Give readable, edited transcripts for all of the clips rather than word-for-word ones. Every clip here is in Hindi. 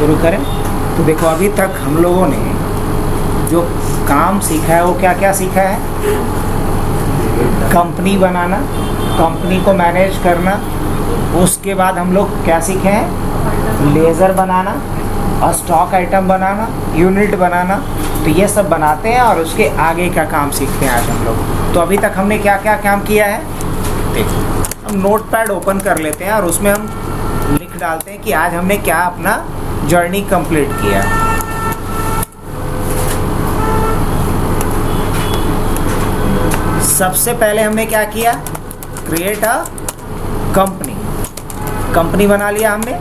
शुरू करें। तो देखो अभी तक हम लोगों ने जो काम सीखा है वो क्या क्या सीखा है? कंपनी बनाना, कंपनी को मैनेज करना। उसके बाद हम लोग क्या सीखे हैं? लेज़र बनाना और स्टॉक आइटम बनाना, यूनिट बनाना। तो ये सब बनाते हैं और उसके आगे का काम सीखते हैं आज हम लोग। तो अभी तक हमने क्या क्या काम किया है? देखो हम नोटपैड ओपन कर लेते हैं और उसमें हम लिख डालते हैं कि आज हमने क्या अपना जर्नी कंप्लीट किया। सबसे पहले हमने क्या किया? Create a company. कंपनी बना लिया हमने।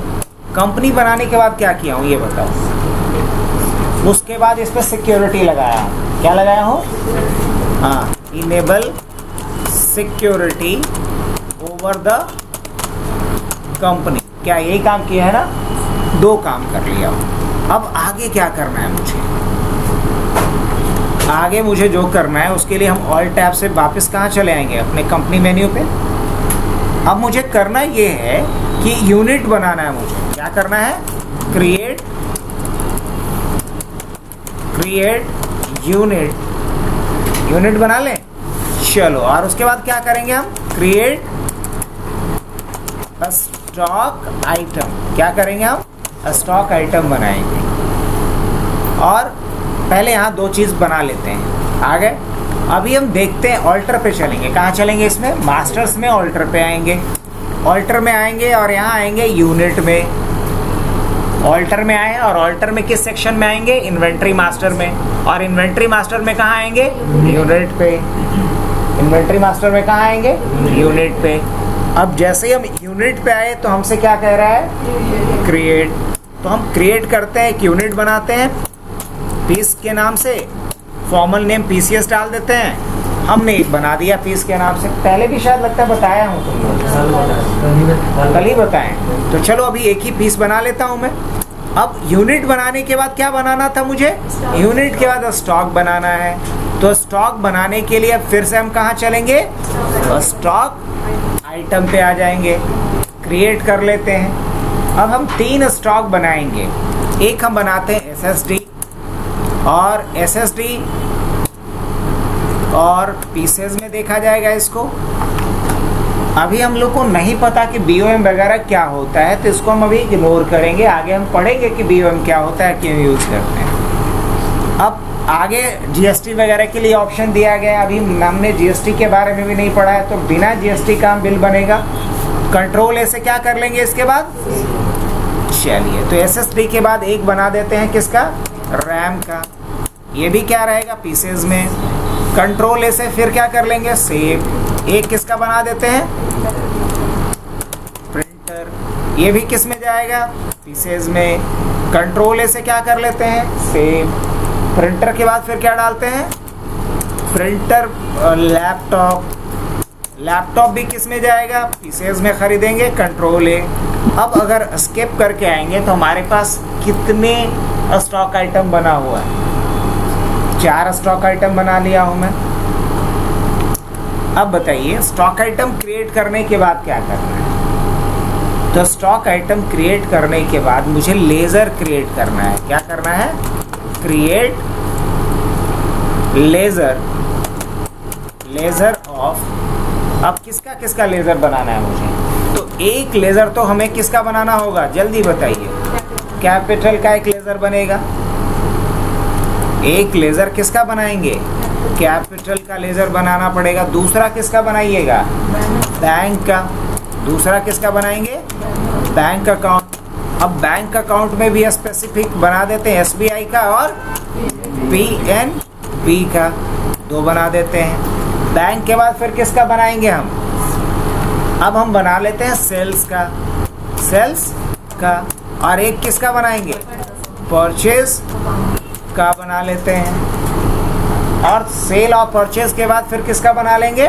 कंपनी बनाने के बाद क्या किया हूँ ये बताओ। उसके बाद इस पर सिक्योरिटी लगाया। क्या लगाया हूँ? हाँ, enable security over the company. क्या यही काम किया है ना? 2 काम कर लिया। अब आगे क्या करना है मुझे? आगे मुझे जो करना है उसके लिए हम ऑल टैब से वापस कहाँ चले आएंगे? अपने कंपनी मेन्यू पे। अब मुझे करना ये है कि यूनिट बनाना है मुझे। क्या करना है? क्रिएट यूनिट बना लें। चलो, और उसके बाद क्या करेंगे हम? Create stock item. क्या करेंगे हम? स्टॉक आइटम बनाएंगे। और पहले यहाँ 2 चीज़ बना लेते हैं। आ गए? अभी हम देखते हैं, ऑल्टर पे चलेंगे। कहाँ चलेंगे? इसमें मास्टर्स में ऑल्टर पे आएंगे। ऑल्टर में आएंगे और यहाँ आएंगे यूनिट में। ऑल्टर में आए और ऑल्टर में किस सेक्शन में आएंगे? इन्वेंट्री मास्टर में। और इन्वेंट्री मास्टर में कहाँ आएंगे? यूनिट पे। इन्वेंट्री मास्टर में कहाँ आएंगे? यूनिट पे। अब जैसे ही हम यूनिट पे आए तो हमसे क्या कह रहा है? क्रिएट। तो हम क्रिएट करते हैं, एक यूनिट बनाते हैं पीस के नाम से। फॉर्मल नेम पीसीएस डाल देते हैं। हमने एक बना दिया पीस के नाम से। पहले भी शायद लगता है बताया हूँ तुम लोग, कल ही बताएं। तो चलो अभी एक ही पीस बना लेता हूँ मैं। अब यूनिट बनाने के बाद क्या बनाना था मुझे? यूनिट के बाद स्टॉक बनाना है। तो स्टॉक बनाने के लिए फिर से हम कहाँ चलेंगे? स्टॉक आइटम पे आ जाएंगे। क्रिएट कर लेते हैं। अब हम 3 स्टॉक बनाएंगे। एक हम बनाते हैं एसएसडी और एसएसडी और पीसेज में देखा जाएगा इसको। अभी हम लोग को नहीं पता कि बीओएम वगैरह क्या होता है, तो इसको हम अभी इग्नोर करेंगे। आगे हम पढ़ेंगे कि बीओएम क्या होता है, क्यों यूज करते हैं। अब आगे जीएसटी वगैरह के लिए ऑप्शन दिया गया है। अभी हमने जीएसटी के बारे में भी नहीं पढ़ा है, तो बिना जीएसटी का बिल बनेगा। कंट्रोल ए से क्या कर लेंगे इसके बाद? चलिए, तो एसएसडी के बाद एक बना देते हैं किसका? रैम का। ये भी क्या रहेगा? पीसेज में। कंट्रोल ए से फिर क्या कर लेंगे? सेव। एक किसका बना देते हैं? प्रिंटर। ये भी किस में जाएगा? पीसेज में। कंट्रोल ए से क्या कर लेते हैं? सेव। प्रिंटर के बाद फिर क्या डालते हैं? प्रिंटर। लैपटॉप। लैपटॉप भी किस में जाएगा? पीसेज में खरीदेंगे। कंट्रोल ए। अब अगर स्किप करके आएंगे तो हमारे पास कितने स्टॉक आइटम बना हुआ है? 4 स्टॉक आइटम बना लिया हूं मैं। अब बताइए, स्टॉक आइटम क्रिएट करने के बाद क्या करना है? तो स्टॉक आइटम क्रिएट करने के बाद मुझे लेजर क्रिएट करना है। क्या करना है? Create laser of. अब किसका किसका लेजर बनाना है मुझे? तो एक लेजर तो हमें किसका बनाना होगा? जल्दी बताइए। कैपिटल का एक लेजर बनेगा। एक लेजर किसका बनाएंगे? कैपिटल का लेजर बनाना पड़ेगा। दूसरा किसका बनाइएगा? बैंक का। दूसरा किसका बनाएंगे? Bank account. अब बैंक अकाउंट में भी स्पेसिफिक बना देते हैं, एसबीआई का और पीएनबी का। 2 बना देते हैं। बैंक के बाद फिर किसका बनाएंगे हम? अब हम बना लेते हैं सेल्स का। और एक किसका बनाएंगे? परचेज का बना लेते हैं। और सेल और परचेज के बाद फिर किसका बना लेंगे?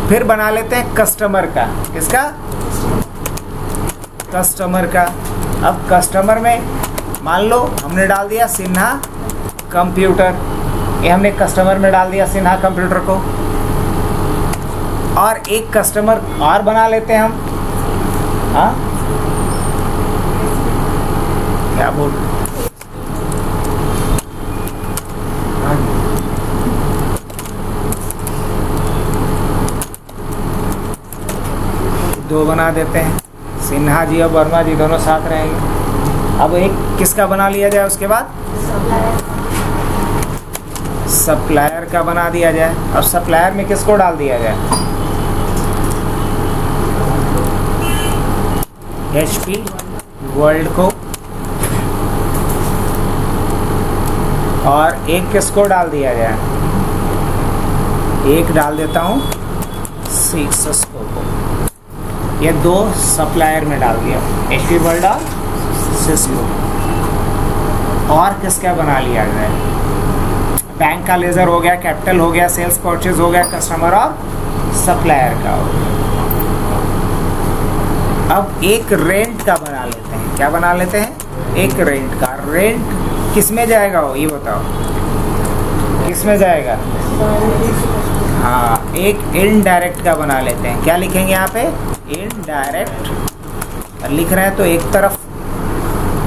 फिर बना लेते हैं कस्टमर का। किसका? कस्टमर का। अब कस्टमर में मान लो हमने डाल दिया सिन्हा कंप्यूटर। ये हमने कस्टमर में डाल दिया सिन्हा कंप्यूटर को। और एक कस्टमर और बना लेते हैं हम। हाँ, क्या बोल दो बना देते हैं, सिन्हा जी और वर्मा जी दोनों साथ रहेंगे। अब एक किसका बना लिया जाए, उसके बाद सप्लायर का बना दिया जाए। अब सप्लायर में किसको डाल दिया जाए, HP वर्ल्ड को, और एक किसको डाल दिया जाए, एक डाल देता हूँ सिस्को को। ये दो सप्लायर में डाल दिया, HP वर्ल्ड और सिस्को। और किसका बना लिया जाए, बैंक का लेज़र हो गया, कैपिटल हो गया, सेल्स परचेज हो गया, कस्टमर और सप्लायर का हो गया। अब एक रेंट का बना लेते हैं, क्या बना लेते हैं, एक रेंट का। रेंट किस में जाएगा वो, ये बताओ किस में जाएगा। हाँ, एक इनडायरेक्ट का बना लेते हैं। क्या लिखेंगे यहाँ पे, इनडायरेक्ट लिख रहे हैं तो एक तरफ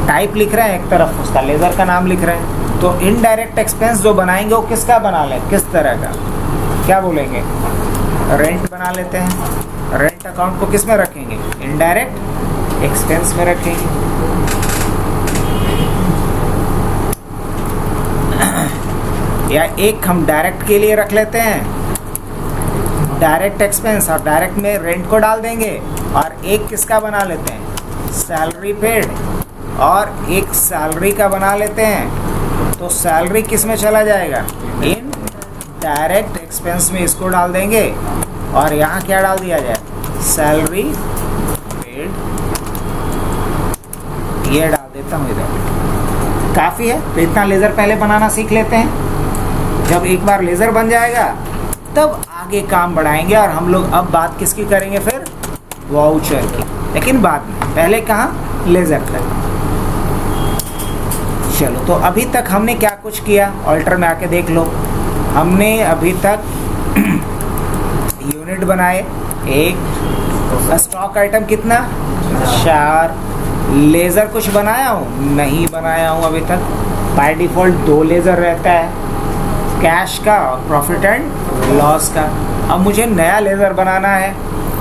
टाइप लिख रहे हैं, एक तरफ उसका लेज़र का नाम लिख रहे हैं। तो इनडायरेक्ट एक्सपेंस जो बनाएंगे वो किसका बना लें, किस तरह का, क्या बोलेंगे, रेंट बना लेते हैं। रेंट अकाउंट को किस में रखेंगे, इनडायरेक्ट एक्सपेंस में रखेंगे। या एक हम डायरेक्ट के लिए रख लेते हैं, डायरेक्ट एक्सपेंस, और डायरेक्ट में रेंट को डाल देंगे। और एक किसका बना लेते हैं, सैलरी पेड, और एक सैलरी का बना लेते हैं। तो सैलरी किस में चला जाएगा, इन डायरेक्ट एक्सपेंस में इसको डाल देंगे। और यहाँ क्या डाल दिया जाए, सैलरी पेड, ये डाल देता हूँ इधर। काफ़ी है, तो इतना लेज़र पहले बनाना सीख लेते हैं। जब एक बार लेज़र बन जाएगा तब आगे काम बढ़ाएंगे। और हम लोग अब बात किसकी करेंगे फिर, वाउचर की, लेकिन बाद में, पहले कहाँ, लेज़र का। चलो, तो अभी तक हमने क्या कुछ किया, ऑल्टर में आके देख लो। हमने अभी तक यूनिट बनाए, एक स्टॉक आइटम कितना, 4। लेज़र कुछ बनाया हूँ, नहीं बनाया हूँ अभी तक। बाय डिफ़ॉल्ट 2 लेज़र रहता है, कैश का और प्रॉफिट एंड लॉस का। अब मुझे नया लेज़र बनाना है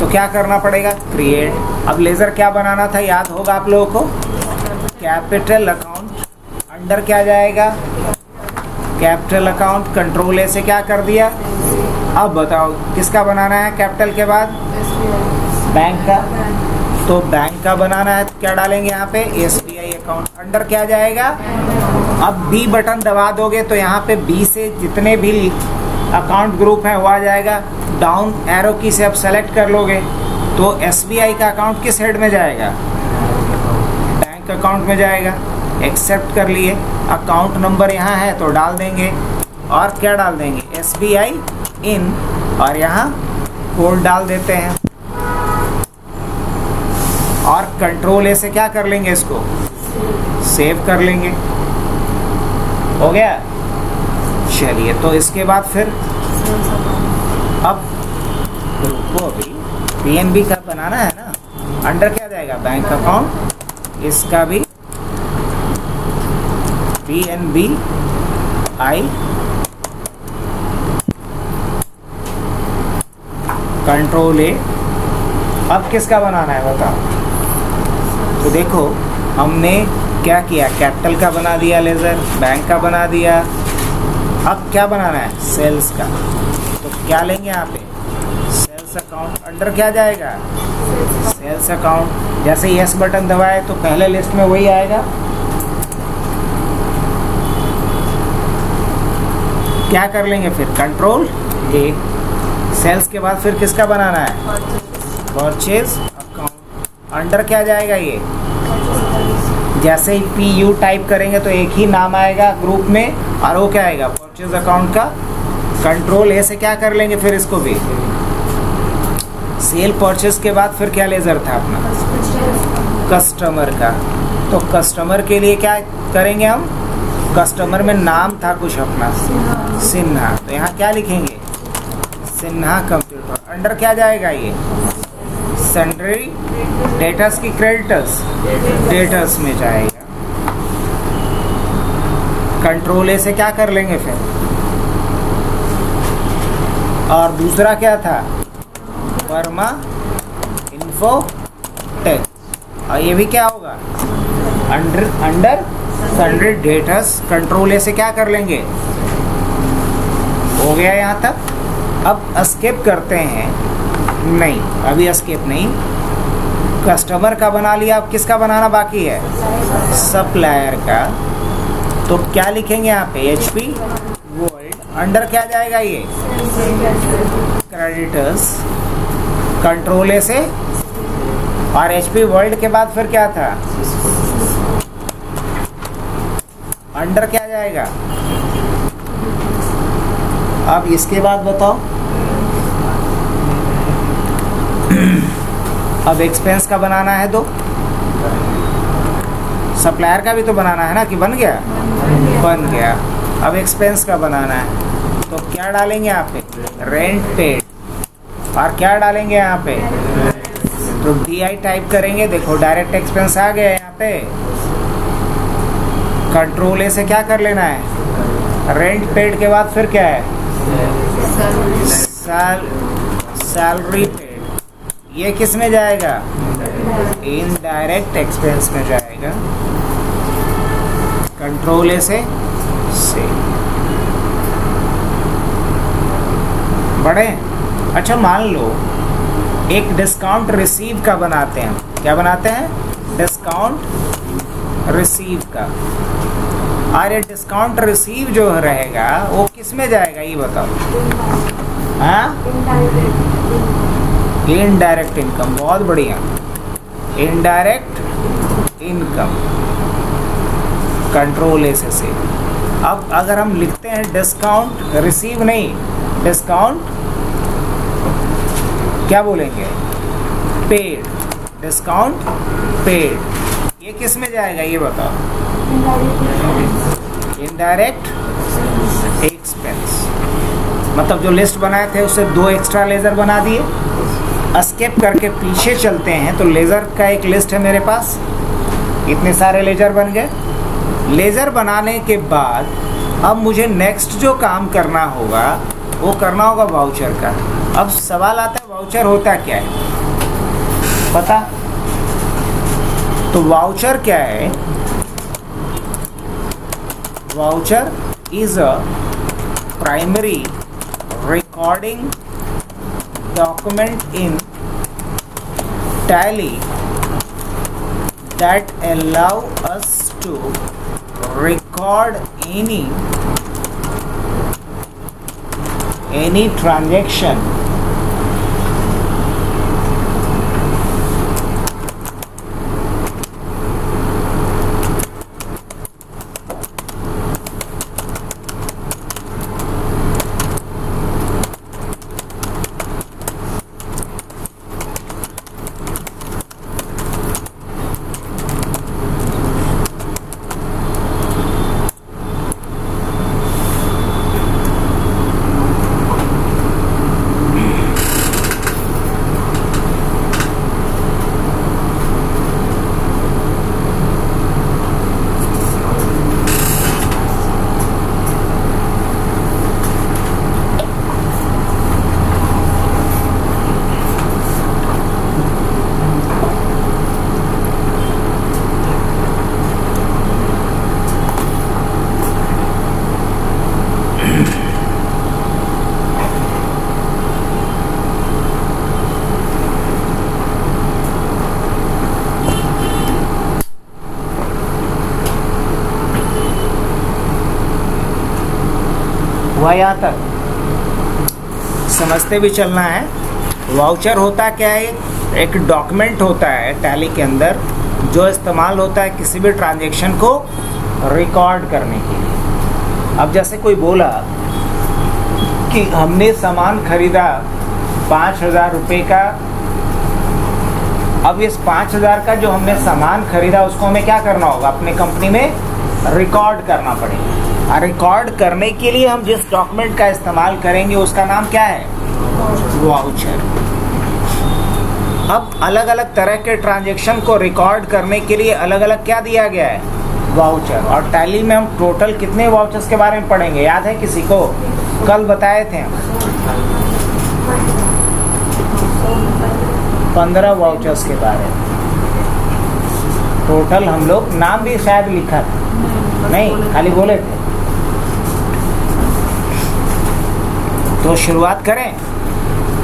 तो क्या करना पड़ेगा, क्रिएट। अब लेज़र क्या बनाना था, याद होगा आप लोगों को, कैपिटल अकाउंट। अंडर क्या जाएगा, कैपिटल अकाउंट। कंट्रोल ए से क्या कर दिया। अब बताओ किसका बनाना है, कैपिटल के बाद बैंक का। तो बैंक का बनाना है तो क्या डालेंगे यहाँ पे, SBI अकाउंट। अंडर क्या जाएगा, अब B बटन दबा दोगे तो यहाँ पे B से जितने भी अकाउंट ग्रुप हैं वो आ जाएगा। डाउन एरो की से अब सेलेक्ट कर लोगे तो SBI का अकाउंट किस हेड में जाएगा, बैंक अकाउंट में जाएगा। एक्सेप्ट कर लिए। अकाउंट नंबर यहाँ है तो डाल देंगे, और क्या डाल देंगे, SBI इन, और यहाँ कोड डाल देते हैं। और कंट्रोल ए से क्या कर लेंगे, इसको सेव कर लेंगे। हो गया। चलिए, तो इसके बाद फिर अब ग्रुप को अभी PNB का बनाना है ना। अंडर क्या जाएगा, बैंक अकाउंट, इसका भी PNB आई, कंट्रोल ए। अब किसका बनाना है बताओ। तो देखो हमने क्या किया, कैपिटल का बना दिया लेज़र, बैंक का बना दिया। अब क्या बनाना है, सेल्स का। तो क्या लेंगे यहाँ पे, सेल्स अकाउंट। अंडर क्या जाएगा, सेल्स अकाउंट। जैसे यस बटन दबाए तो पहले लिस्ट में वही आएगा। क्या कर लेंगे फिर, कंट्रोल ए। सेल्स के बाद फिर किसका बनाना है, परचेज अकाउंट। अंडर क्या जाएगा, ये जैसे ही PU टाइप करेंगे तो एक ही नाम आएगा ग्रुप में, और वो क्या आएगा, परचेज अकाउंट का। कंट्रोल ए से क्या कर लेंगे फिर इसको भी, सेल परचेज के बाद फिर क्या लेज़र था अपना, कस्टमर का। तो कस्टमर के लिए क्या करेंगे हम, कस्टमर में नाम था कुछ अपना सिन्हा, तो यहाँ क्या लिखेंगे, सिन्हा कंप्यूटर। अंडर क्या जाएगा, ये सन्ड्री डेटर्स की क्रेडिटर्स, डेटर्स में जाएगा। कंट्रोल ए से क्या कर लेंगे फिर, और दूसरा क्या था, वर्मा इन्फोटेक, और ये भी क्या होगा, अंडर सन्ड्री डेटर्स, कंट्रोल ए से क्या कर लेंगे। हो गया यहाँ तक। अब एस्केप करते हैं, नहीं अभी एस्केप नहीं, कस्टमर का बना लिया, अब किसका बनाना बाकी है, सप्लायर का। तो क्या लिखेंगे यहाँ पे, HP वर्ल्ड, अंडर क्या जाएगा ये, क्रेडिटर्स, कंट्रोल ए से, और HP वर्ल्ड के बाद फिर क्या था, अंडर क्या जाएगा। अब इसके बाद बताओ, अब एक्सपेंस का बनाना है, तो सप्लायर का भी तो बनाना है ना, कि बन गया, बन गया। अब एक्सपेंस का बनाना है, तो क्या डालेंगे यहाँ पे, रेंट पेड, और क्या डालेंगे यहाँ पे, तो DI टाइप करेंगे। देखो डायरेक्ट एक्सपेंस आ गया यहाँ पे, कंट्रोल ए से क्या कर लेना है, रेंट पेड के बाद फिर क्या है, सैलरी पेड, ये किस में जाएगा, इनडायरेक्ट एक्सपेंस में जाएगा, कंट्रोल ए से बड़े। अच्छा मान लो एक डिस्काउंट रिसीव का बनाते हैं, क्या बनाते हैं, डिस्काउंट रिसीव का, और ये डिस्काउंट रिसीव जो रहेगा वो किस में जाएगा ये बताओ, हाँ, इनडायरेक्ट इनकम, बहुत बढ़िया, इनडायरेक्ट इनकम, कंट्रोल ए से। अब अगर हम लिखते हैं डिस्काउंट रिसीव नहीं, डिस्काउंट क्या बोलेंगे, पेड, डिस्काउंट पेड, ये किस में जाएगा ये बताओ, इनडायरेक्ट एक्सपेंस। मतलब जो लिस्ट बनाए थे उससे 2 एक्स्ट्रा लेज़र बना दिए। एस्केप करके पीछे चलते हैं, तो लेज़र का एक लिस्ट है मेरे पास, इतने सारे लेज़र बन गए। लेज़र बनाने के बाद अब मुझे नेक्स्ट जो काम करना होगा वो करना होगा वाउचर का। अब सवाल आता है वाउचर होता क्या है, पता, तो वाउचर क्या है, voucher is a primary recording document in Tally that allow us to record any transaction हुआ, यहाँ तक समझते भी चलना है। वाउचर होता क्या है, एक डॉक्यूमेंट होता है टैली के अंदर जो इस्तेमाल होता है किसी भी ट्रांजैक्शन को रिकॉर्ड करने के लिए। अब जैसे कोई बोला कि हमने सामान खरीदा 5,000 रुपये का, अब इस 5,000 का जो हमने सामान खरीदा उसको हमें क्या करना होगा, अपने कंपनी में रिकॉर्ड करना पड़ेगा। और रिकॉर्ड करने के लिए हम जिस डॉक्यूमेंट का इस्तेमाल करेंगे उसका नाम क्या है, वाउचर। अब अलग अलग तरह के ट्रांजैक्शन को रिकॉर्ड करने के लिए अलग अलग क्या दिया गया है, वाउचर। और टैली में हम टोटल कितने वाउचर्स के बारे में पढ़ेंगे, याद है किसी को? कल बताए थे हम 15 वाउचर्स के बारे में टोटल। हम लोग नाम भी शायद लिखा था, नहीं खाली बोले थे। तो शुरुआत करें।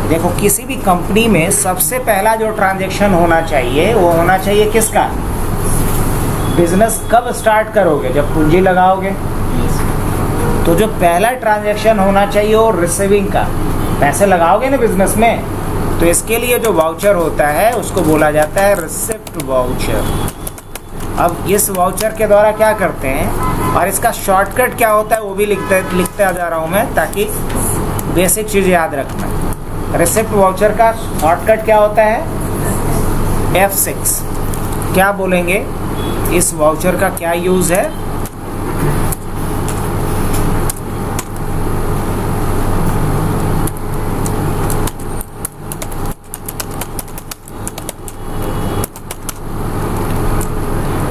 देखो, किसी भी कंपनी में सबसे पहला जो ट्रांजैक्शन होना चाहिए वो होना चाहिए किसका? बिजनेस कब स्टार्ट करोगे? जब पूंजी लगाओगे। तो जो पहला ट्रांजैक्शन होना चाहिए वो रिसीविंग का, पैसे लगाओगे ना बिजनेस में, तो इसके लिए जो वाउचर होता है उसको बोला जाता है रिसिप्ट वाउचर। अब इस वाउचर के द्वारा क्या करते हैं और इसका शॉर्टकट क्या होता है वो भी लिखते जा रहा हूँ मैं, ताकि बेसिक चीज़ याद रखना। रिसिप्ट वाउचर का शॉर्टकट क्या होता है? F6। क्या बोलेंगे? इस वाउचर का क्या यूज़ है?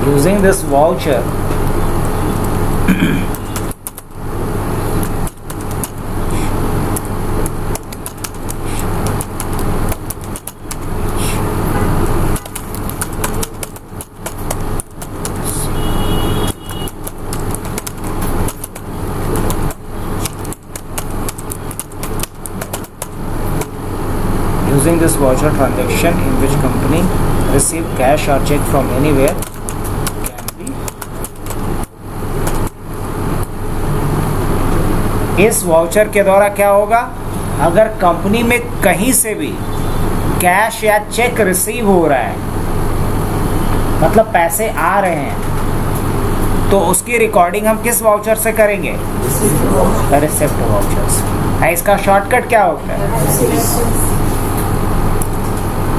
Using this voucher using this voucher transaction in which company receive cash or check from anywhere इस वाउचर के द्वारा क्या होगा? अगर कंपनी में कहीं से भी कैश या चेक रिसीव हो रहा है, मतलब पैसे आ रहे हैं, तो उसकी रिकॉर्डिंग हम किस वाउचर से करेंगे? रिसिप्ट वाउचर से। इसका शॉर्टकट क्या होता है?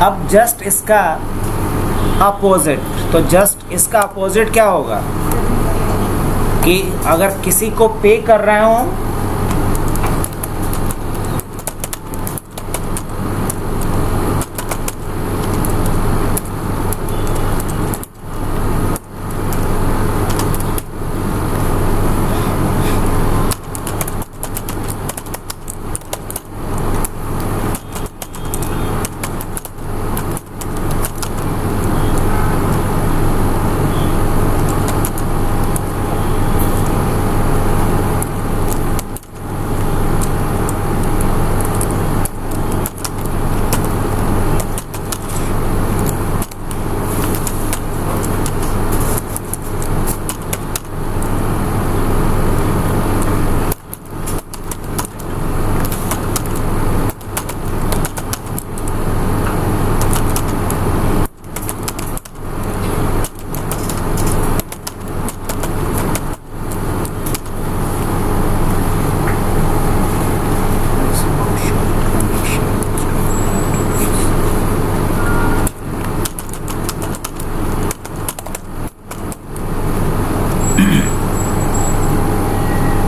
अब जस्ट इसका अपोजिट, तो जस्ट इसका अपोजिट क्या होगा कि अगर किसी को पे कर रहे हो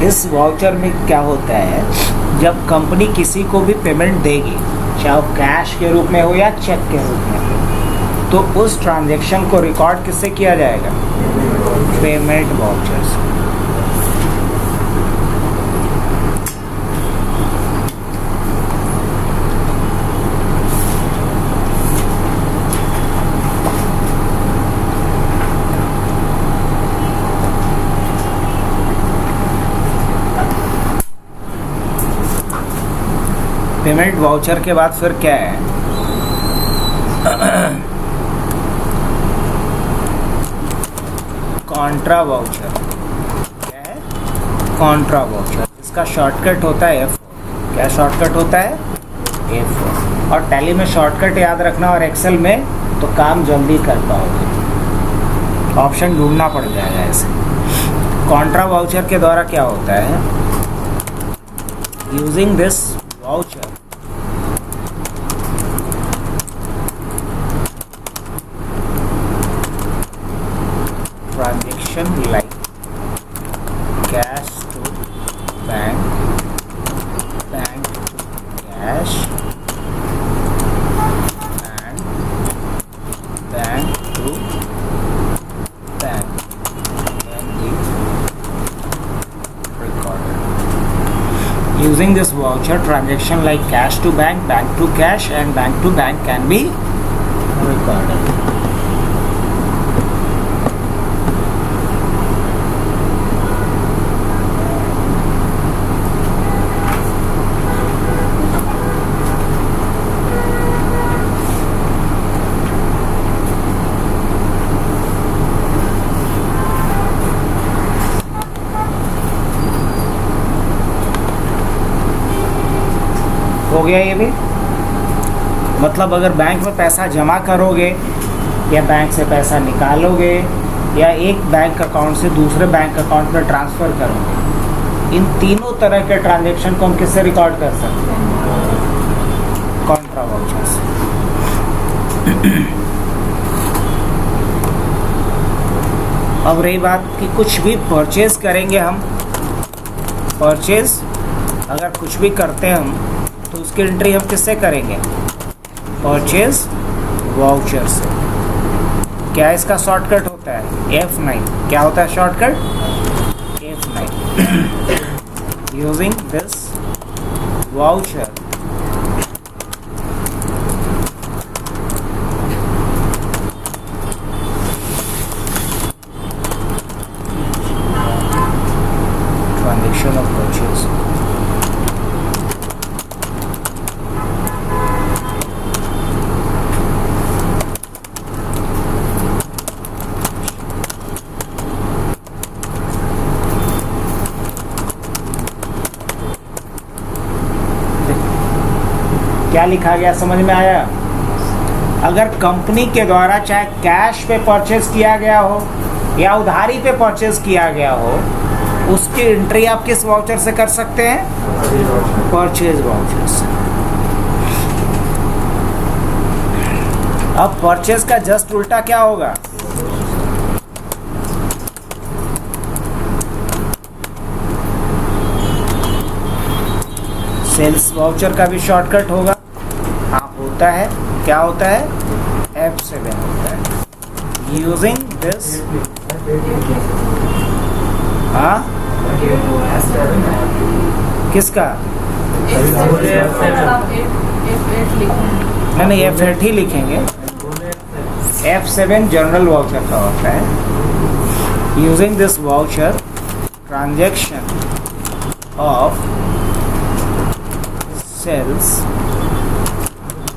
इस वाउचर में क्या होता है, जब कंपनी किसी को भी पेमेंट देगी, चाहे वो कैश के रूप में हो या चेक के रूप में हो, तो उस ट्रांजैक्शन को रिकॉर्ड किससे किया जाएगा? पेमेंट वाउचर से। पेमेंट वाउचर के बाद फिर क्या है? Contra voucher. क्या है? Contra voucher. इसका शॉर्टकट होता है F4। क्या शॉर्टकट होता है? F4। और टैली में शॉर्टकट याद रखना और एक्सेल में तो काम जल्दी कर पाओगे, ऑप्शन ढूंढना पड़ जाएगा ऐसे। कॉन्ट्रा वाउचर के द्वारा क्या होता है? Using this voucher transaction like cash to bank, bank to cash and bank to bank, using this voucher, transaction like cash to bank, bank to cash and bank to bank can be recorded. हो गया ये भी। मतलब अगर बैंक में पैसा जमा करोगे या बैंक से पैसा निकालोगे या एक बैंक अकाउंट से दूसरे बैंक अकाउंट में ट्रांसफ़र करोगे, इन तीनों तरह के ट्रांजैक्शन को हम किससे रिकॉर्ड कर सकते हैं? कॉन्ट्रा वाउचर से। अब रही बात कि कुछ भी परचेज करेंगे हम, परचेज अगर कुछ भी करते हैं हम तो उसकी एंट्री हम किससे करेंगे? परचेज वाउचर से। क्या इसका शॉर्टकट होता है? F9। क्या होता है shortcut? F9। Using this voucher transaction of purchase. क्या लिखा गया समझ में आया? अगर कंपनी के द्वारा चाहे कैश पे परचेज किया गया हो या उधारी पे परचेज किया गया हो, उसकी एंट्री आप किस वाउचर से कर सकते हैं? परचेज वाउचर से। अब परचेज का जस्ट उल्टा क्या होगा? सेल्स वाउचर का भी शॉर्टकट होगा। हाँ होता है। क्या होता है? F7 होता है। यूजिंग दिस, हाँ किसका? नहीं F8 ही लिखेंगे। F7 जनरल वाउचर का होता है। Using this voucher transaction of sales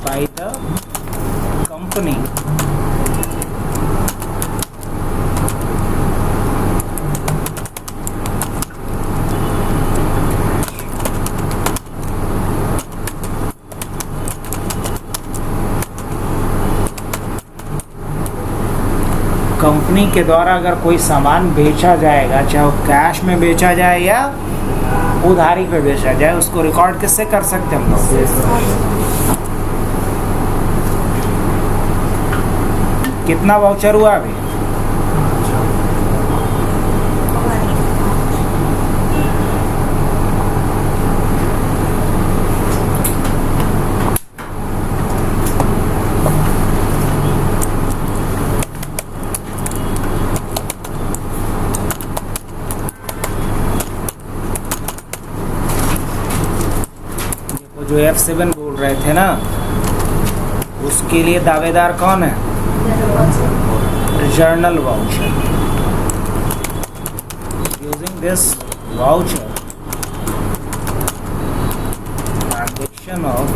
by the company company के द्वारा अगर कोई सामान बेचा जाएगा, चाहे वो कैश में बेचा जाए या उधारी पे बेचा जाए, उसको रिकॉर्ड किससे कर सकते हैं हम लोग? कितना वाउचर हुआ अभी? जो F7 बोल रहे थे ना, उसके लिए दावेदार कौन है? Journal voucher. Using this voucher transaction of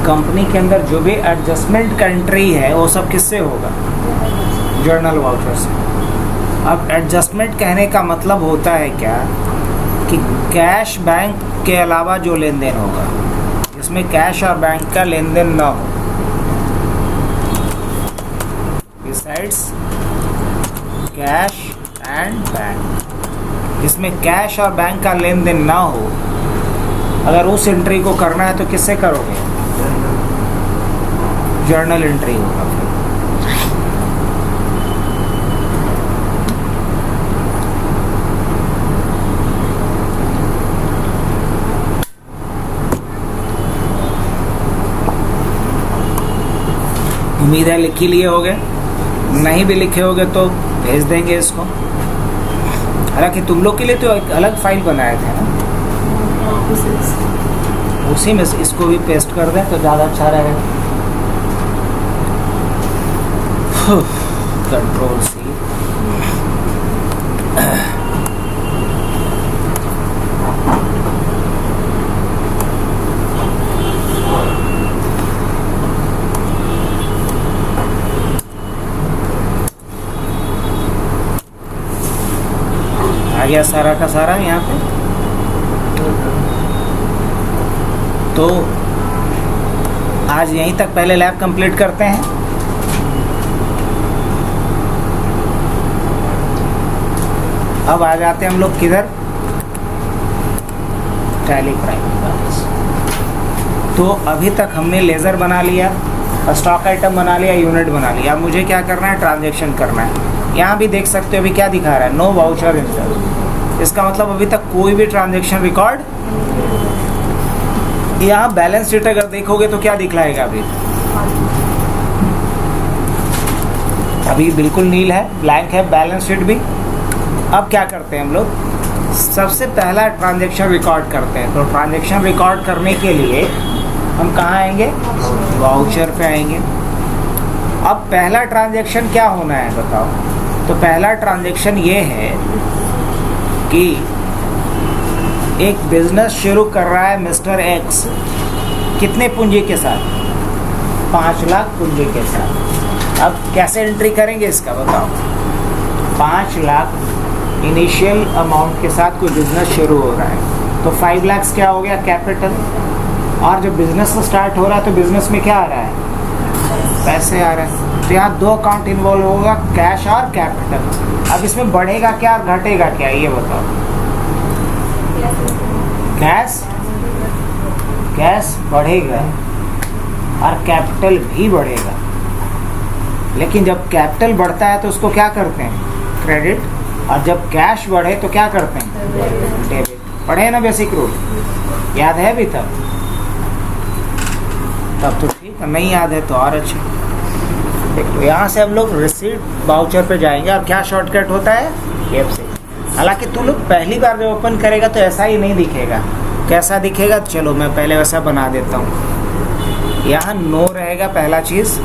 company के अंदर जो भी एडजस्टमेंट का एंट्री है वो सब किससे होगा? जर्नल वाउचर से। अब एडजस्टमेंट कहने का मतलब होता है क्या कि कैश बैंक के अलावा जो लेन देन होगा, जिसमें कैश और बैंक का लेन देन ना हो, बिसाइड्स कैश एंड बैंक, इसमें कैश और बैंक का लेन देन ना हो, अगर उस एंट्री को करना है तो किससे करोगे? जर्नल एंट्री होगा। उम्मीद है लिख ही लिए होगे, नहीं भी लिखे होगे तो भेज देंगे इसको। हालांकि तुम लोग के लिए तो एक अलग फाइल बनाए थे ना, उसी में इसको भी पेस्ट कर दें तो ज़्यादा अच्छा रहेगा। कंट्रोल सी, आ गया सारा का सारा यहाँ पे। तो आज यहीं तक पहले लैब कंप्लीट करते हैं। अब आ जाते हैं हम लोग किधर, टैली प्राइम। तो अभी तक हमने लेज़र बना लिया, स्टॉक आइटम बना लिया, यूनिट बना लिया। अब मुझे क्या करना है, ट्रांजैक्शन करना है। यहाँ भी देख सकते हो अभी क्या दिखा रहा है, नो वाउचर इंटर। इसका मतलब अभी तक कोई भी ट्रांजैक्शन रिकॉर्ड। यहाँ बैलेंस शीट अगर देखोगे तो क्या दिखलाएगा, अभी बिल्कुल नील है, ब्लैंक है बैलेंस शीट भी। अब क्या करते हैं हम लोग, सबसे पहला ट्रांजैक्शन रिकॉर्ड करते हैं। तो ट्रांजैक्शन रिकॉर्ड करने के लिए हम कहाँ आएंगे, वाउचर पे आएंगे। अब पहला ट्रांजैक्शन क्या होना है बताओ। तो पहला ट्रांजैक्शन ये है कि एक बिजनेस शुरू कर रहा है मिस्टर एक्स, कितने पूंजी के साथ, 5 लाख पूंजी के साथ। अब कैसे एंट्री करेंगे इसका बताओ। 5 लाख इनिशियल अमाउंट के साथ कोई बिजनेस शुरू हो रहा है, तो 5 लाख क्या हो गया कैपिटल। और जब बिजनेस स्टार्ट हो रहा है तो बिजनेस में क्या आ रहा है, पैसे आ रहे हैं। तो यहाँ 2 अकाउंट इन्वॉल्व होगा, कैश और कैपिटल। अब इसमें बढ़ेगा क्या और घटेगा क्या ये बताओ। कैश बढ़ेगा और कैपिटल भी बढ़ेगा। लेकिन जब कैपिटल बढ़ता है तो उसको क्या करते हैं, क्रेडिट। और जब कैश बढ़े तो क्या करते हैं, डेबिट। पढ़े ना बेसिक रूल, याद है भी तब तो ठीक है, नहीं याद है तो और अच्छा। देखो यहाँ से हम लोग रिसीट वाउचर पे जाएंगे और क्या शॉर्टकट होता है, एफ से। हालांकि तुम लोग पहली बार जब ओपन करेगा तो ऐसा ही नहीं दिखेगा, कैसा दिखेगा चलो मैं पहले वैसा बना देता हूँ। यहाँ नो रहेगा पहला चीज़,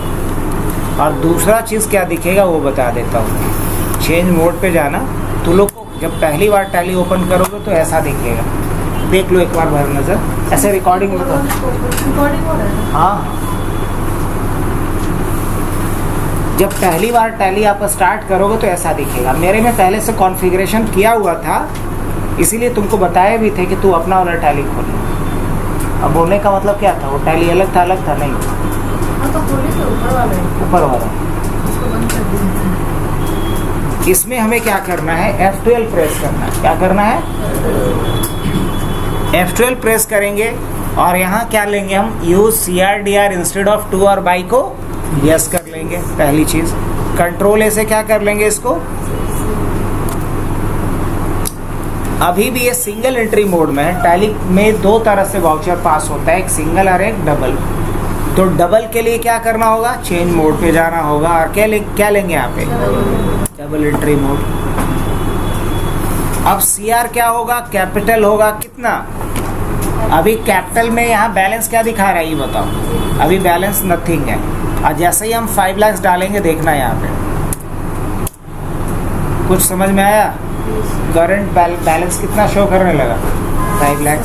और दूसरा चीज़ क्या दिखेगा वो बता देता हूँ। चेंज मोड पे जाना, तुम लोग को जब पहली बार टैली ओपन करोगे तो ऐसा दिखेगा। देख लो एक बार भर नज़र, ऐसे रिकॉर्डिंग में हाँ। जब पहली बार टैली आप स्टार्ट करोगे तो ऐसा दिखेगा। मेरे में पहले से कॉन्फ़िगरेशन किया हुआ था, इसीलिए तुमको बताए भी थे कि तू अपना वाला टैली खोल। अब बोलने का मतलब क्या था, वो टैली अलग था नहीं, ऊपर वाला। इसमें हमें क्या करना है, F12 प्रेस करना है। क्या करना है, F12 प्रेस करेंगे और यहाँ क्या लेंगे हम, use CRDR instead of to और बाई को यस कर लेंगे। पहली चीज कंट्रोल ए से क्या कर लेंगे इसको। अभी भी ये सिंगल एंट्री मोड में है। टैली में 2 तरह से वाउचर पास होता है, एक सिंगल और एक डबल। तो डबल के लिए क्या करना होगा, चेंज मोड पे जाना होगा और क्या लेंगे यहाँ पे, डबल एंट्री मोड। अब CR क्या होगा, कैपिटल होगा कितना। अभी कैपिटल में यहाँ बैलेंस क्या दिखा रहा है ये बताओ, अभी बैलेंस नथिंग है। और जैसे ही हम 5 लाख डालेंगे देखना यहाँ पे कुछ समझ में आया, करंट बैलेंस कितना शो करने लगा, 5 लाख।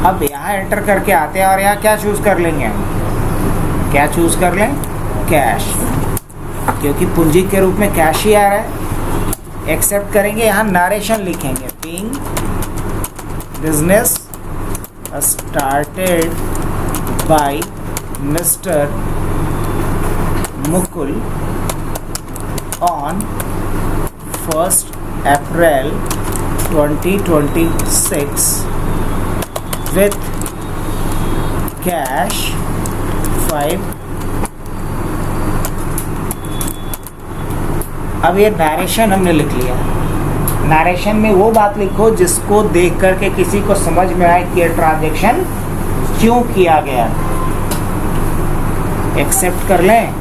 अब यहाँ एंटर करके आते हैं और यहाँ क्या चूज कर लेंगे हम, क्या चूज कर लें, कैश, क्योंकि पूंजी के रूप में कैश ही आ रहा है। एक्सेप्ट करेंगे, यहाँ नरेशन लिखेंगे, being business started by mister Mukul on 1st April 2026 with cash 5। अब ये नरेशन हमने लिख लिया। नरेशन में वो बात लिखो जिसको देख करके किसी को समझ में आए कि ये ट्रांजैक्शन क्यों किया गया। एक्सेप्ट कर लें,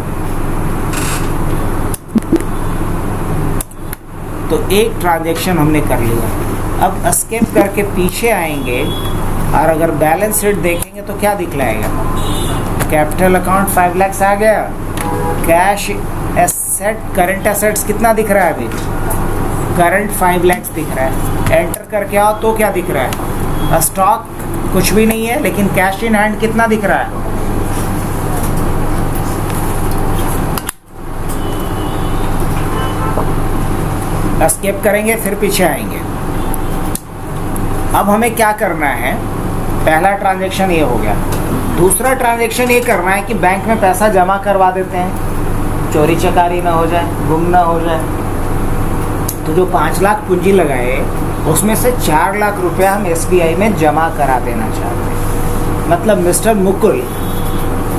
तो एक ट्रांजैक्शन हमने कर लिया। अब एस्केप करके पीछे आएंगे और अगर बैलेंस शीट देखेंगे तो क्या दिखलाएगा? कैपिटल अकाउंट 5 लाख आ गया, कैश एसेट करंट एसेट्स कितना दिख रहा है? अभी करंट 5 लाख दिख रहा है। एंटर करके आओ तो क्या दिख रहा है? स्टॉक कुछ भी नहीं है, लेकिन कैश इन हैंड कितना दिख रहा है? एस्केप करेंगे फिर पीछे आएंगे। अब हमें क्या करना है? पहला ट्रांजैक्शन ये हो गया। दूसरा ट्रांजैक्शन ये करना है कि बैंक में पैसा जमा करवा देते हैं, चोरी चकारी ना हो जाए, गुम ना हो जाए। तो जो 5 लाख पूंजी लगाए उसमें से 4 लाख रुपया हम SBI में जमा करा देना चाहते हैं। मतलब मिस्टर मुकुल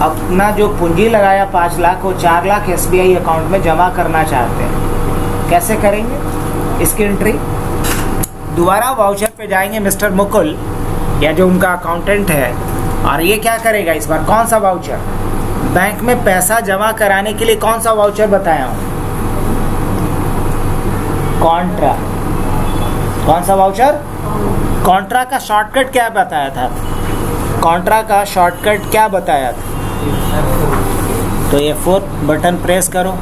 अपना जो पूंजी लगाया 5 लाख, वो 4 लाख SBI अकाउंट में जमा करना चाहते हैं। कैसे करेंगे इसकी एंट्री? दोबारा वाउचर पे जाएंगे मिस्टर मुकुल या जो उनका अकाउंटेंट है, और ये क्या करेगा इस बार? कौन सा वाउचर? बैंक में पैसा जमा कराने के लिए कौन सा वाउचर बताया हूँ? कॉन्ट्रा। कौन सा वाउचर? कॉन्ट्रा का शॉर्टकट क्या बताया था? कॉन्ट्रा का शॉर्टकट क्या बताया था? तो ये 4 बटन प्रेस करो,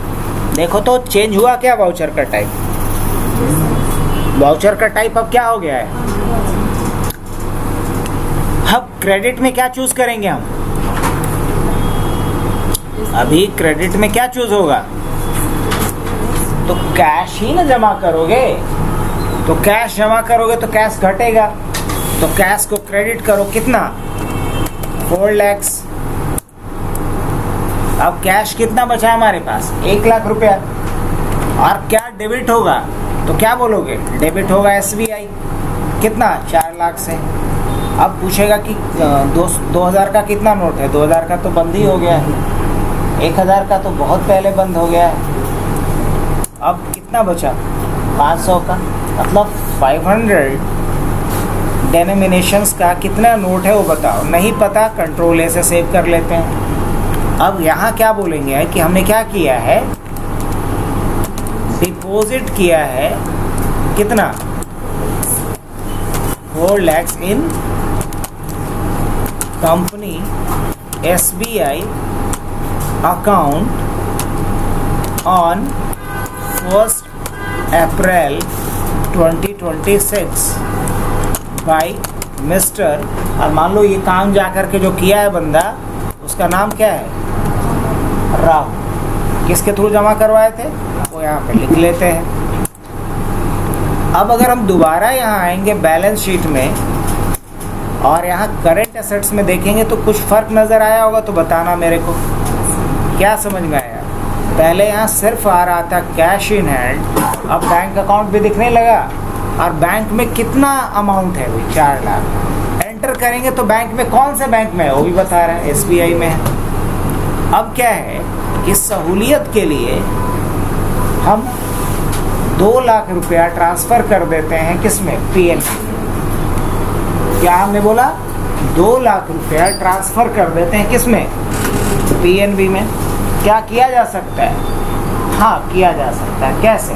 देखो तो चेंज हुआ क्या वाउचर का टाइप? वाउचर का टाइप अब क्या हो गया है? अब क्रेडिट में क्या चूज करेंगे हम? अभी क्रेडिट में क्या चूज होगा? तो कैश ही ना जमा करोगे। तो कैश जमा करोगे तो कैश घटेगा, तो कैश को क्रेडिट करो। कितना? 4 लाख। अब कैश कितना बचा है हमारे पास? 1 लाख रुपया। और क्या डेबिट होगा? तो क्या बोलोगे? डेबिट होगा SBI। कितना? 4 लाख से। अब पूछेगा कि 2000 का कितना नोट है? 2000 का तो बंद ही हो गया है, 1000 का तो बहुत पहले बंद हो गया है। अब कितना बचा? 500 का। मतलब 500 डेनोमिनेशंस का कितना नोट है वो बताओ। नहीं पता, कंट्रोल A से सेव कर लेते हैं। अब यहाँ क्या बोलेंगे कि हमने क्या किया है? डिपॉजिट किया है कितना? 4 lakhs in company SBI account on 1st April 2026 by mister, और मान लो ये काम जा कर के जो किया है बंदा, उसका नाम क्या है? राहुल। किसके थ्रू जमा करवाए थे वो यहाँ पे लिख लेते हैं। अब अगर हम दोबारा यहाँ आएंगे बैलेंस शीट में और यहाँ करंट एसेट्स में देखेंगे तो कुछ फ़र्क नज़र आया होगा तो बताना मेरे को। क्या समझ में आया? पहले यहाँ सिर्फ आ रहा था कैश इन हैंड, अब बैंक अकाउंट भी दिखने लगा। और बैंक में कितना अमाउंट है भाई? 4 लाख। एंटर करेंगे तो बैंक में कौन से बैंक में है वो भी बता रहा है, SBI में है। अब क्या है कि सहूलियत के लिए हम 2 लाख रुपया ट्रांसफ़र कर देते हैं किस में? PNB। क्या हमने बोला? 2 लाख रुपया ट्रांसफ़र कर देते हैं किस में? PNB में। क्या किया जा सकता है? हाँ, किया जा सकता है। कैसे?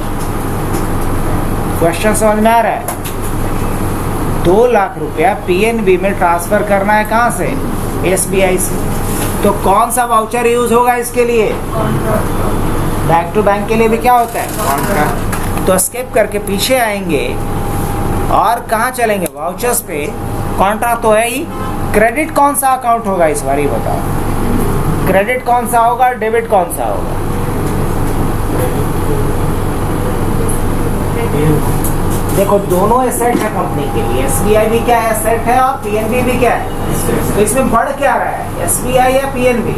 क्वेश्चन समझ में आ रहा है? 2 लाख रुपया PNB में ट्रांसफ़र करना है कहाँ से? SBI से। तो कौन सा वाउचर यूज़ होगा इसके लिए? बैंक टू बैंक के लिए भी क्या होता है? कॉन्ट्रा। तो स्किप करके पीछे आएंगे और कहाँ चलेंगे? वाउचर्स पे। कॉन्ट्रा तो है ही। क्रेडिट कौन सा अकाउंट होगा इस बार, ये बताओ। क्रेडिट कौन सा होगा, डेबिट कौन सा होगा? देखो दोनों एसेट है कंपनी के लिए। SBI भी क्या है? एसेट है। और PNB भी क्या है? तो इसमें बढ़ क्या रहा है? SBI या PNB?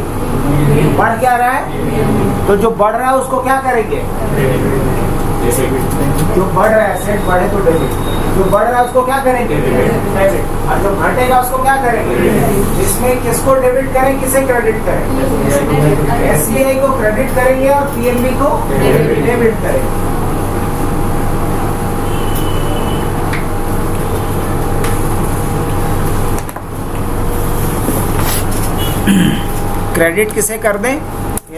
बढ़ क्या रहा है? तो जो बढ़ रहा है उसको क्या करेंगे? जो बढ़ रहा है एसेट बढ़े तो डेबिट, जो बढ़ रहा है उसको क्या करेंगे? डेबिट। और जो घटेगा उसको क्या करेंगे? इसमें किसको डेबिट करें, किसे क्रेडिट करें? SBI को क्रेडिट करेंगे और PNB को डेबिट करेंगे। क्रेडिट किसे कर दें?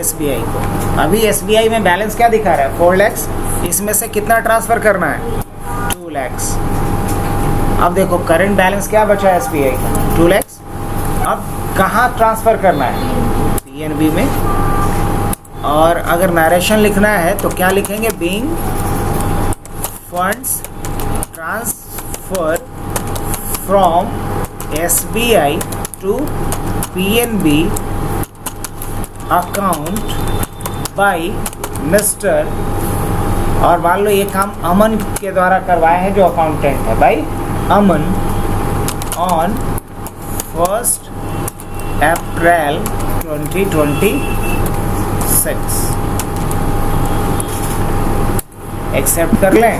SBI को। अभी SBI में बैलेंस क्या दिखा रहा है? 4 lakhs इसमें से कितना ट्रांसफ़र करना है? 2 lakhs। अब देखो करंट बैलेंस क्या बचा है SBI का? 2 lakhs। अब कहाँ ट्रांसफ़र करना है? PNB में। और अगर नरेशन लिखना है तो क्या लिखेंगे? Being funds transfer from SBI to PNB account by mister, और मान लो ये काम अमन के द्वारा करवाए हैं जो अकाउंटेंट है, भाई अमन, ऑन 1 अप्रैल 2026। एक्सेप्ट कर लें।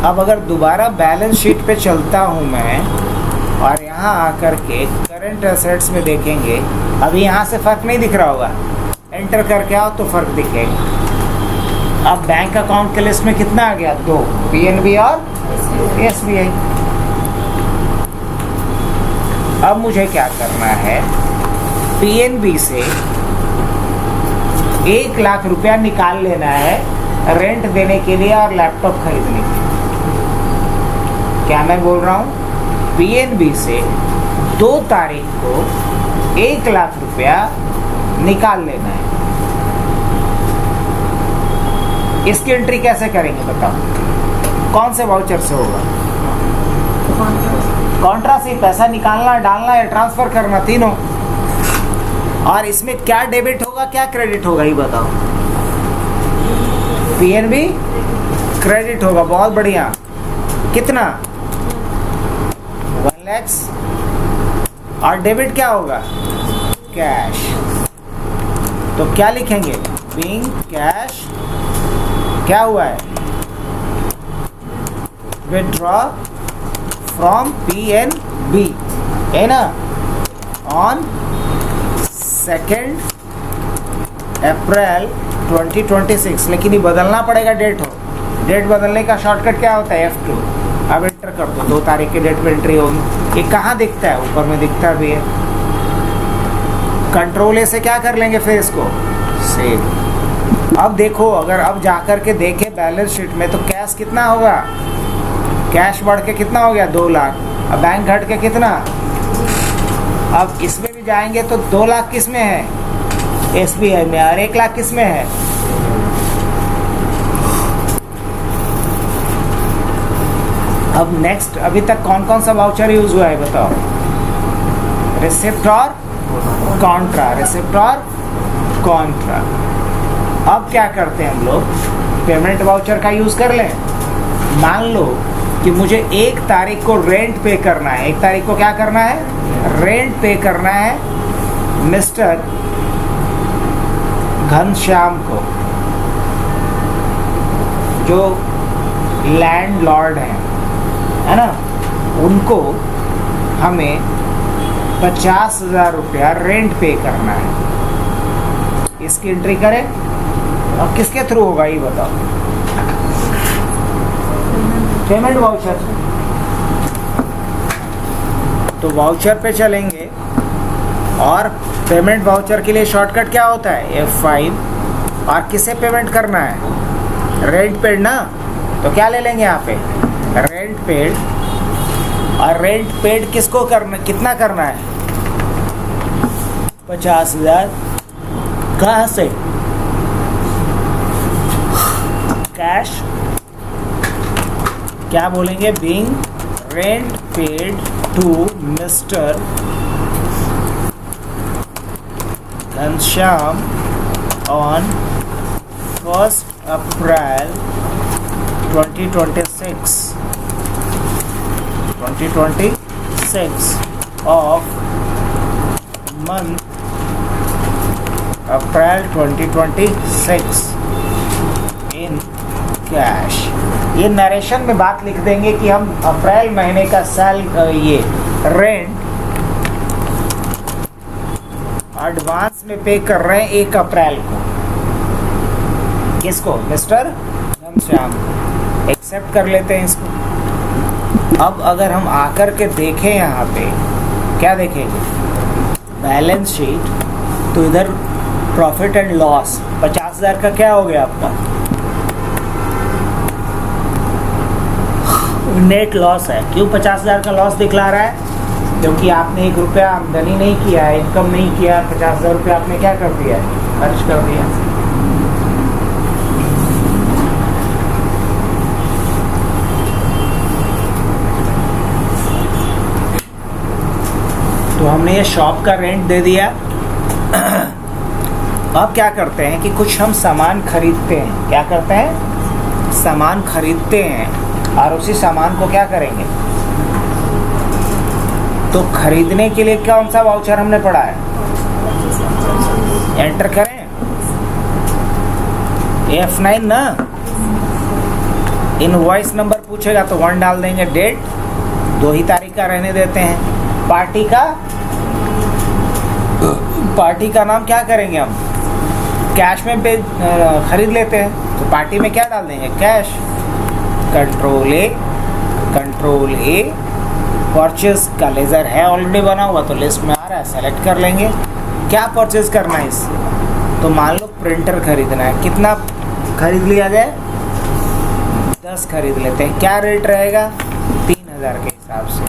अब अगर दोबारा बैलेंस शीट पे चलता हूँ मैं और यहाँ आकर के करंट एसेट्स में देखेंगे, अभी यहाँ से फ़र्क नहीं दिख रहा होगा, एंटर करके आओ तो फ़र्क दिखेगा। अब बैंक अकाउंट के लिस्ट में कितना आ गया? 2, PNB और SBI। अब मुझे क्या करना है? PNB से 1 लाख रुपया निकाल लेना है रेंट देने के लिए और लैपटॉप खरीदने के लिए। क्या मैं बोल रहा हूँ? PNB से 2 तारीख को 1 लाख रुपया निकाल लेना है। इसकी एंट्री कैसे करेंगे बताओ? कौन से वाउचर से होगा? कॉन्ट्रा से पैसा निकालना, डालना या ट्रांसफर करना, तीनों। और इसमें क्या डेबिट होगा क्या क्रेडिट होगा ये बताओ? PNB क्रेडिट होगा। बहुत बढ़िया। कितना? 1 lakhs। और डेबिट क्या होगा? कैश। तो क्या लिखेंगे? बीइंग कैश क्या हुआ है? विथड्रॉ फ्रॉम PNB है ना, ऑन 2 अप्रैल 2026। लेकिन ये बदलना पड़ेगा डेट हो। डेट बदलने का शॉर्टकट क्या होता है? F2। अब एंटर कर दो, 2 तारीख की डेट में एंट्री होगी। ये कहाँ दिखता है? ऊपर में दिखता भी है। कंट्रोल A से क्या कर लेंगे फिर इसको? सेव। अब देखो, अगर अब जाकर के देखें बैलेंस शीट में तो कैश कितना होगा? कैश बढ़ के कितना हो गया? 2 लाख। अब बैंक घट के कितना? अब इसमें भी जाएंगे तो 2 लाख किस में है? SBI में। और 1 लाख किस में है? अब नेक्स्ट, अभी तक कौन कौन सा वाउचर यूज हुआ है बताओ? रिसिप्ट और कॉन्ट्रा। रिसिप्ट और कॉन्ट्रा। अब क्या करते हैं हम लोग? पेमेंट वाउचर का यूज़ कर लें। मान लो कि मुझे 1 तारीख को रेंट पे करना है। 1 तारीख को क्या करना है? रेंट पे करना है मिस्टर घनश्याम को, जो लैंडलॉर्ड हैं, है ना, उनको हमें 50,000 रुपया रेंट पे करना है। इसकी एंट्री करें। अब किसके थ्रू होगा ये बताओ? Payment voucher. तो वाउचर पे चलेंगे और पेमेंट वाउचर के लिए शॉर्टकट क्या होता है? F5। और किसे पेमेंट करना है? रेंट पेड ना, तो क्या ले लेंगे यहाँ पे? Rent paid. और रेंट पेड किसको करना, कितना करना है? 50,000। कहाँ से? कैश। क्या बोलेंगे? Being rent paid to mister Ghanshyam on 1 April 2026 of month April 2026 in cash. ये नरेशन में बात लिख देंगे कि हम अप्रैल महीने का ये रेंट एडवांस में पे कर रहे हैं 1 अप्रैल को। किसको? मिस्टर घनश्याम को। एक्सेप्ट कर लेते हैं इसको। अब अगर हम आकर के देखें यहाँ पे, क्या देखेंगे? Balance sheet. तो इधर प्रॉफिट एंड लॉस 50,000 का क्या हो गया आपका? नेट लॉस है। क्यों 50,000 का लॉस दिखला रहा है? क्योंकि आपने 1 रुपया आमदनी नहीं किया है, इनकम नहीं किया, 50,000 रुपया आपने क्या कर दिया है? खर्च कर दिया। तो हमने ये शॉप का रेंट दे दिया। अब क्या करते हैं कि कुछ हम सामान खरीदते हैं। क्या करते हैं? सामान खरीदते हैं और उसी सामान को क्या करेंगे? तो खरीदने के लिए कौन सा वाउचर हमने पढ़ा है? एंटर करें F9 ना। इनवॉइस नंबर पूछेगा तो 1 डाल देंगे। डेट 2 ही तारीख का रहने देते हैं। पार्टी का नाम क्या करेंगे हम? कैश में खरीद लेते हैं तो पार्टी में क्या डाल देंगे? कैश। कंट्रोल ए परचेज का लेजर है ऑलरेडी बना हुआ तो लिस्ट में आ रहा है, सेलेक्ट कर लेंगे। क्या परचेज करना है इससे? तो मान लो प्रिंटर खरीदना है। कितना खरीद लिया जाए? 10 खरीद लेते हैं। क्या रेट रहेगा? 3,000 के हिसाब से।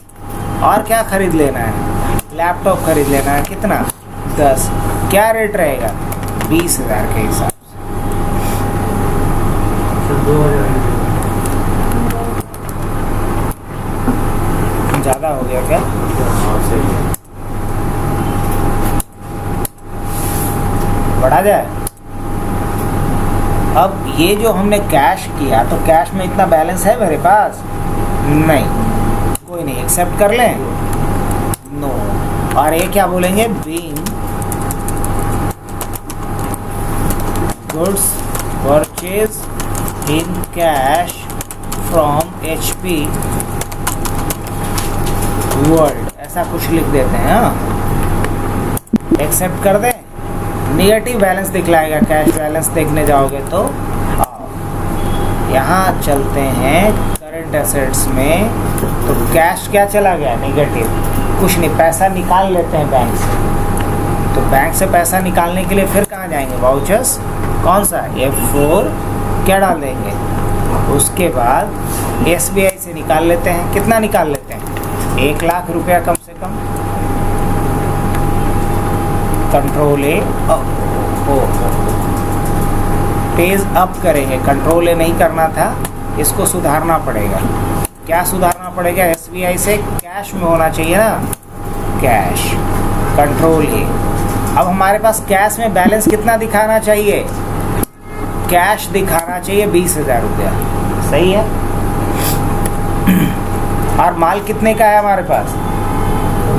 और क्या खरीद लेना है? लैपटॉप खरीद लेना है। कितना? 10। क्या रेट रहेगा? 20,000 के हिसाब से। ज़्यादा हो गया क्या? बढ़ा जाए। अब ये जो हमने कैश किया तो कैश में इतना बैलेंस है मेरे पास? नहीं। कोई नहीं, एक्सेप्ट कर लें। नो। और ये क्या बोलेंगे? Being goods purchase in cash from HP world, ऐसा कुछ लिख देते हैं। एक्सेप्ट कर दें। नेगेटिव बैलेंस दिखलाएगा। कैश बैलेंस देखने जाओगे तो यहाँ चलते हैं करंट एसेट्स में। तो कैश क्या चला गया? नेगेटिव। कुछ नहीं, पैसा निकाल लेते हैं बैंक से। तो बैंक से पैसा निकालने के लिए फिर कहाँ जाएंगे? वाउचर्स। कौन सा? F4। क्या डाल देंगे? उसके बाद SBI से निकाल लेते हैं। कितना निकाल लेते हैं? 1 लाख रुपया कम से कम। कंट्रोल ए पेज अप करेंगे। कंट्रोल ए नहीं करना था, इसको सुधारना पड़ेगा। क्या सुधारना पड़ेगा? SBI से कैश में होना चाहिए ना, कैश। कंट्रोल ए। अब हमारे पास कैश में बैलेंस कितना दिखाना चाहिए? कैश दिखाना चाहिए 20,000 रुपया। सही है। और माल कितने का है हमारे पास?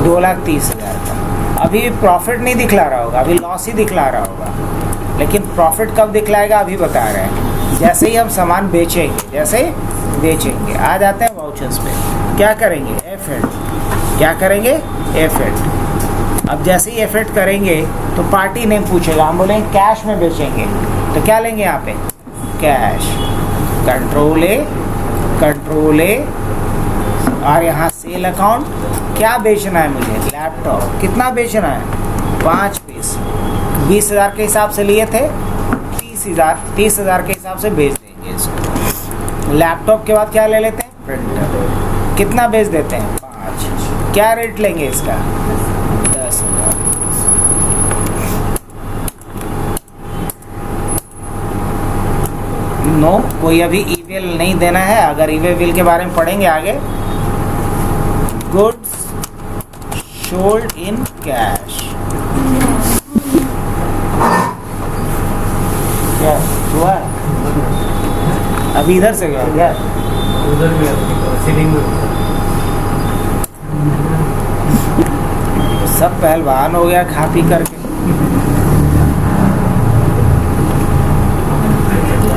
2,30,000 का। अभी प्रॉफिट नहीं दिखला रहा होगा, अभी लॉस ही दिखला रहा होगा। लेकिन प्रॉफिट कब दिखलाएगा अभी बता रहे हैं। जैसे ही हम सामान बेचेंगे, आ जाते हैं वाउचर्स पे। क्या करेंगे? F8। क्या करेंगे? F8। अब जैसे ही F8 करेंगे तो पार्टी नेम पूछेगा। हम बोलेंगे कैश में बेचेंगे तो क्या लेंगे यहाँ पे? कैश। कंट्रोल ए और यहाँ सेल अकाउंट। क्या बेचना है मुझे? लैपटॉप। कितना बेचना है? 5 पीस। 20,000 के हिसाब से लिए थे, 30,000 के हिसाब से बेच देंगे इसको। लैपटॉप के बाद क्या ले लेते हैं? प्रिंटर। कितना बेच देते हैं? 5। क्या रेट लेंगे इसका? 10,000। नो, कोई अभी ईमेल नहीं देना है। अगर ईमेल के बारे में पढ़ेंगे आगे। Goods sold in cash. क्या हुआ? अभी इधर से गया क्या? उधर भी सब पहलवान हो गया खा पी करके।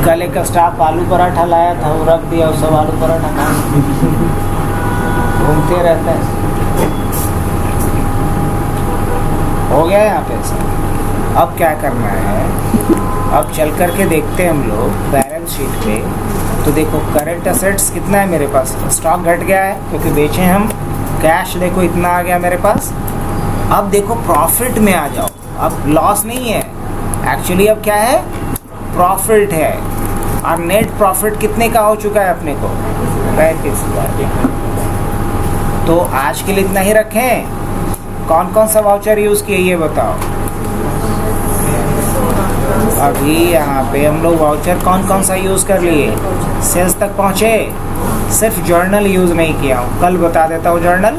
कल एक स्टाफ आलू पराठा लाया था, वो रख दिया, सब आलू पराठा खा घूमते रहते हैं। हो गया यहाँ पे सब। अब क्या करना है? अब चल करके देखते हैं हम लोग बैलेंस शीट पे। तो देखो करंट एसेट्स कितना है मेरे पास? स्टॉक घट गया है क्योंकि बेचे हम। कैश देखो इतना आ गया मेरे पास। अब देखो प्रॉफिट में आ जाओ। अब लॉस नहीं है एक्चुअली, अब क्या है? प्रॉफिट है। और नेट प्रॉफिट कितने का हो चुका है अपने को? 35,000। तो आज के लिए इतना ही रखें। कौन कौन सा वाउचर यूज़ किए ये बताओ। अभी यहाँ पे हम लोग वाउचर कौन कौन सा यूज़ कर लिए? सेल्स तक पहुँचे, सिर्फ जर्नल यूज़ नहीं किया हूँ। कल बता देता हूँ जर्नल।